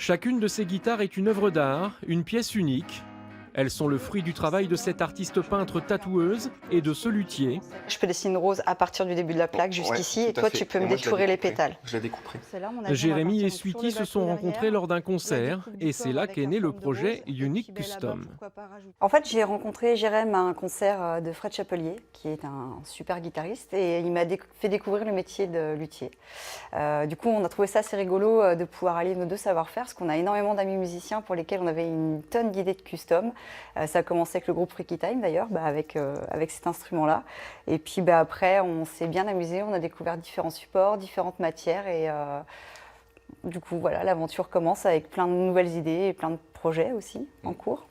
Chacune de ces guitares est une œuvre d'art, une pièce unique. Elles sont le fruit du travail de cette artiste peintre tatoueuse et de ce luthier. Je peux dessiner une rose à partir du début de la plaque jusqu'ici, et toi tu peux me détourer les pétales. Je la découperai. Jérémy et Sweetie se sont rencontrés lors d'un concert et c'est là qu'est né le projet Unique Custom. En fait, j'ai rencontré Jérémy à un concert de Fred Chapelier, qui est un super guitariste, et il m'a fait découvrir le métier de luthier. Du coup, on a trouvé ça assez rigolo de pouvoir allier nos deux savoir-faire, parce qu'on a énormément d'amis musiciens pour lesquels on avait une tonne d'idées de custom. Ça a commencé avec le groupe Freaky Time d'ailleurs, avec cet instrument-là. Et puis après, on s'est bien amusé, on a découvert différents supports, différentes matières, et du coup, voilà, l'aventure commence avec plein de nouvelles idées et plein de projets aussi en cours.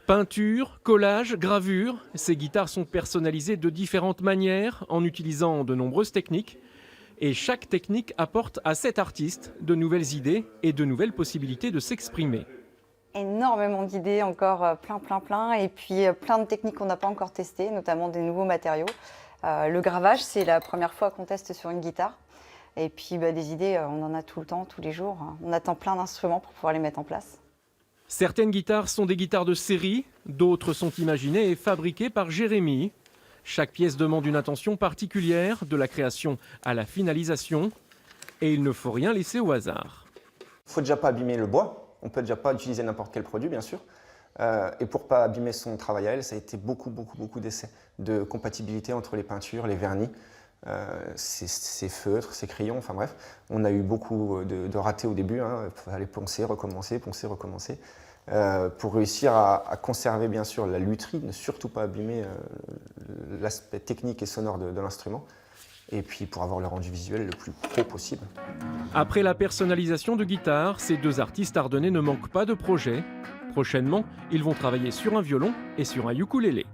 Peinture, collage, gravure, ces guitares sont personnalisées de différentes manières en utilisant de nombreuses techniques. Et chaque technique apporte à cet artiste de nouvelles idées et de nouvelles possibilités de s'exprimer. Énormément d'idées, encore plein, et puis plein de techniques qu'on n'a pas encore testées, notamment des nouveaux matériaux. Le gravage, c'est la première fois qu'on teste sur une guitare. Et puis des idées, on en a tout le temps, tous les jours. On attend plein d'instruments pour pouvoir les mettre en place. Certaines guitares sont des guitares de série, d'autres sont imaginées et fabriquées par Jérémy. Chaque pièce demande une attention particulière, de la création à la finalisation, et il ne faut rien laisser au hasard. Il ne faut déjà pas abîmer le bois. On ne peut déjà pas utiliser n'importe quel produit, bien sûr. Et pour ne pas abîmer son travail à elle, ça a été beaucoup d'essais de compatibilité entre les peintures, les vernis, ses feutres, ses crayons, enfin bref. On a eu beaucoup de ratés au début. Il fallait poncer, recommencer, pour réussir à conserver, bien sûr, la lutherie, ne surtout pas abîmer l'aspect technique et sonore de l'instrument. Et puis pour avoir le rendu visuel le plus pro possible. Après la personnalisation de guitare, ces deux artistes ardennais ne manquent pas de projets. Prochainement, ils vont travailler sur un violon et sur un ukulélé.